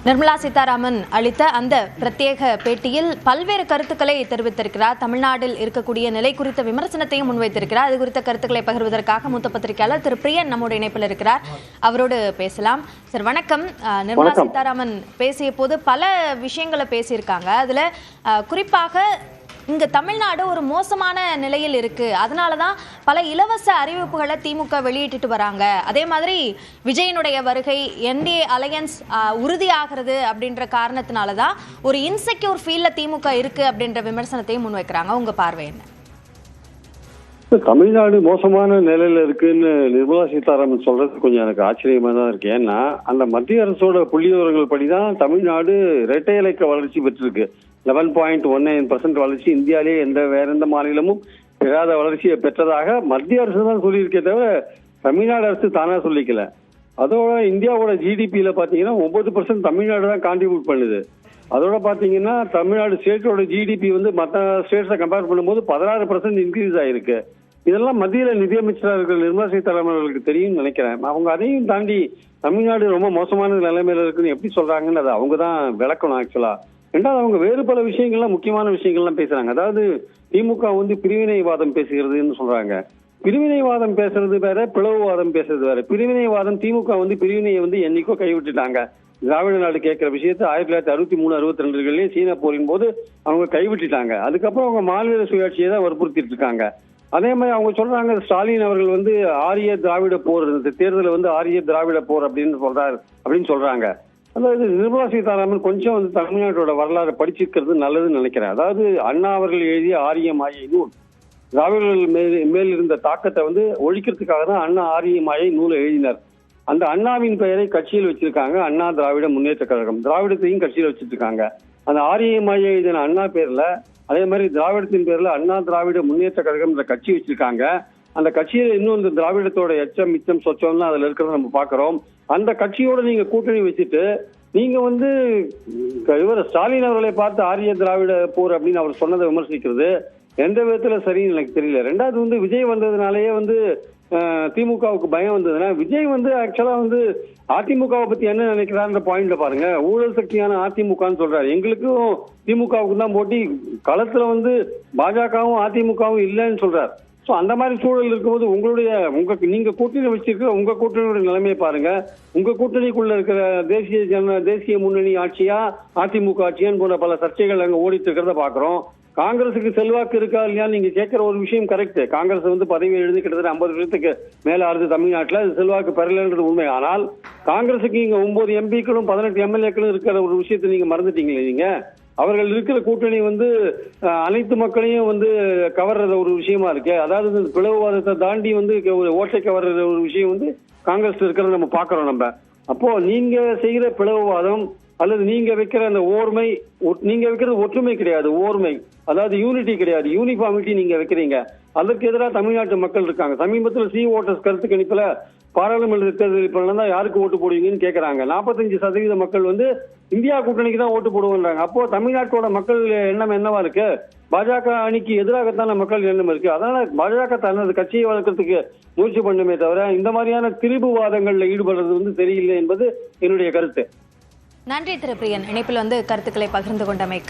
நிர்மலா சீதாராமன் அளித்த அந்த பிரத்யேக பேட்டியில் பல்வேறு கருத்துக்களை தெரிவித்திருக்கிறார். தமிழ்நாட்டில் இருக்கக்கூடிய நிலை குறித்த விமர்சனத்தையும் முன்வைத்திருக்கிறார். அது குறித்த கருத்துக்களை பகிர்வதற்காக மூத்த பத்திரிகையாளர் திரு பிரியன் நம்முடைய இணைப்பில் இருக்கிறார். அவரோடு பேசலாம். சார் வணக்கம். நிர்மலா சீதாராமன் பேசிய போது பல விஷயங்களை பேசியிருக்காங்க. அதுல குறிப்பாக இங்க தமிழ்நாடு ஒரு மோசமான நிலையில் இருக்கு, அதனாலதான் பல இலவச அறிவிப்புகளை திமுக வெளியிட்டு வராங்க. அதே மாதிரி விஜயனுடைய வருகை என்டிஏ அலையன்ஸ் உறுதியாகிறது அப்படின்ற காரணத்தினாலதான் ஒரு இன்செக்யூர் ஃபீல்ல திமுக இருக்கு அப்படின்ற விமர்சனத்தையும் முன்வைக்கிறாங்க. உங்க பார்வை என்ன? தமிழ்நாடு மோசமான நிலையில இருக்குன்னு நிர்மலா சீதாராமன் சொல்றது கொஞ்சம் எனக்கு ஆச்சரியமா தான் இருக்கு. ஏன்னா அந்த மத்திய அரசோட புள்ளி விவரங்கள் படிதான் தமிழ்நாடு இரட்டை இலக்க வளர்ச்சி பெற்றிருக்கு. 11.19% வளர்ச்சி இந்தியாவிலேயே வேற எந்த மாநிலமும் பெறாத வளர்ச்சியை பெற்றதாக மத்திய அரசு தான் சொல்லியிருக்கே தவிர தமிழ்நாடு அரசு தானா சொல்லிக்கல. அதோட இந்தியாவோட ஜிடிபியில பாத்தீங்கன்னா 9% தமிழ்நாடு தான் கான்ட்ரிபியூட் பண்ணுது. அதோட பாத்தீங்கன்னா தமிழ்நாடு ஸ்டேட்டோட ஜிடிபி மற்ற ஸ்டேட்ஸை கம்பேர் பண்ணும்போது 16% இன்க்ரீஸ் ஆயிருக்கு. இதெல்லாம் மத்தியில நிதியமைச்சராக இருக்கிற நிர்மலா சீதாராமன் அவர்களுக்கு தெரியும்னு நினைக்கிறேன். அவங்க அதையும் தாண்டி தமிழ்நாடு ரொம்ப மோசமான நிலைமையில இருக்குன்னு எப்படி சொல்றாங்கன்னு அதை அவங்க தான் விளக்கணும் ஆக்சுவலா. ரெண்டாவது அவங்க வேறு பல விஷயங்கள்லாம் முக்கியமான விஷயங்கள்லாம் பேசுறாங்க. அதாவது திமுக பிரிவினைவாதம் பேசுகிறதுன்னு சொல்றாங்க. பிரிவினைவாதம் பேசுறது வேற, பிளவுவாதம் பேசுறது வேற. பிரிவினைவாதம் திமுக பிரிவினையை என்னைக்கோ கைவிட்டுட்டாங்க. திராவிட நாடு கேட்கிற விஷயத்தை 1963-62 சீன போரின் போது அவங்க கைவிட்டுட்டாங்க. அதுக்கப்புறம் அவங்க மாநில சுயாட்சியை தான் வற்புறுத்திட்டு இருக்காங்க. அதே மாதிரி அவங்க சொல்றாங்க ஸ்டாலின் அவர்கள் ஆரிய திராவிட போர், தேர்தல ஆரிய திராவிட போர் அப்படின்னு சொல்றாங்க. அதாவது நிர்மலா சீதாராமன் கொஞ்சம் தமிழ்நாட்டோட வரலாறு படிச்சிருக்கிறது நல்லதுன்னு நினைக்கிறேன். அதாவது அண்ணா அவர்கள் எழுதிய ஆரிய மாயை நூல் திராவிடர்கள் மேல் இருந்த தாக்கத்தை ஒழிக்கிறதுக்காக தான் அண்ணா ஆரிய மாயை நூலை எழுதினார். அந்த அண்ணாவின் பெயரை கட்சியில் வச்சிருக்காங்க, அண்ணா திராவிட முன்னேற்ற கழகம். திராவிடத்தையும் கட்சியில் வச்சிருக்காங்க. அந்த ஆரிய மாயை எழுதின அண்ணா பேர்ல அதே மாதிரி திராவிடத்தின் பேர்ல அண்ணா திராவிட முன்னேற்ற கழகம் என்ற கட்சி வச்சிருக்காங்க. அந்த கட்சியில இன்னும் இந்த திராவிடத்தோட எச்சம் மிச்சம் சொச்சம்லாம் அதுல இருக்கிறத நம்ம பாக்குறோம். அந்த கட்சியோட நீங்க கூட்டணி வச்சுட்டு நீங்க இவர் ஸ்டாலின் அவர்களை பார்த்து ஆரிய திராவிட போர் அப்படின்னு அவர் சொன்னதை விமர்சிக்கிறது எந்த விதத்துல சரின்னு எனக்கு தெரியல. ரெண்டாவது விஜய் வந்ததுனாலேயே திமுகவுக்கு பயம் வந்ததுன்னா விஜய் ஆக்சுவலா அதிமுகவை பத்தி என்ன நினைக்கிறாருன்ற பாயிண்ட்ல பாருங்க. ஊழல் சக்தியான அதிமுகன்னு சொல்றாரு. எங்களுக்கும் திமுகவுக்கு தான் போட்டி, களத்துல பாஜகவும் அதிமுகவும் இல்லைன்னு சொல்றாரு. சோ அந்த மாதிரி சூழல் இருக்கும்போது நீங்க கூட்டணி வச்சிருக்கிற உங்க கூட்டணியோட நிலைமையை பாருங்க. உங்க கூட்டணிக்குள்ள இருக்கிற தேசிய முன்னணி ஆட்சியா அதிமுக ஆட்சியான்னு போன்ற பல சர்ச்சைகள் அங்க ஓடிட்டு இருக்கிறத பாக்குறோம். காங்கிரஸுக்கு செல்வாக்கு இருக்கா இல்லையா நீங்க கேட்கிற ஒரு விஷயம் கரெக்ட். காங்கிரஸ் பதவி எழுதி கிட்டத்தட்ட 50 வருஷத்துக்கு மேல ஆறுது தமிழ்நாட்டுல. செல்வாக்கு பெறலன்றது உண்மை. ஆனால் காங்கிரஸுக்கு இங்க 9 எம்பிக்களும் 18 எம்எல்ஏக்களும் இருக்கிற ஒரு விஷயத்தை நீங்க மறந்துட்டீங்களே. நீங்க அவர்கள் இருக்கிற கூட்டணி அனைத்து மக்களையும் கவர்ற ஒரு விஷயமா இருக்கு. அதாவது பிளவுவாதத்தை தாண்டி ஒரு ஓட்டை கவர்ற ஒரு விஷயம் காங்கிரஸ் இருக்கிறத நம்ம பாக்குறோம். நம்ம அப்போ நீங்க செய்கிற பிளவுவாதம் அல்லது நீங்க வைக்கிற அந்த ஓர்மை, நீங்க வைக்கிறது ஒற்றுமை கிடையாது, ஓர்மை. அதாவது யூனிட்டி கிடையாது, யூனிஃபார்மிட்டி நீங்க வைக்கிறீங்க. அதற்கு எதிராக தமிழ்நாட்டு மக்கள் இருக்காங்க. சமீபத்தில் சி ஓட்டர்ஸ் கருத்து கணிப்புல பாராளுமன்ற தேர்தல் யாருக்கு ஓட்டு போடுவீங்கன்னு கேட்கறாங்க. 45% மக்கள் இந்தியா கூட்டணிக்கு தான் ஓட்டு போடுவாங்க. அப்போ தமிழ்நாட்டோட மக்கள் எண்ணம் என்னவா இருக்கு? பாஜக அணிக்கு எதிராகத்தான மக்கள் எண்ணம் இருக்கு. அதனால பாஜக தனது கட்சியை வளர்க்கறதுக்கு முயற்சி பண்ணுமே தவிர இந்த மாதிரியான திரிபுவாதங்கள்ல ஈடுபடுறது சரியில்லை என்பது என்னுடைய கருத்து. நன்றி திரு பிரியன், இணைப்பில் கருத்துக்களை பகிர்ந்து கொண்டமைக்கு.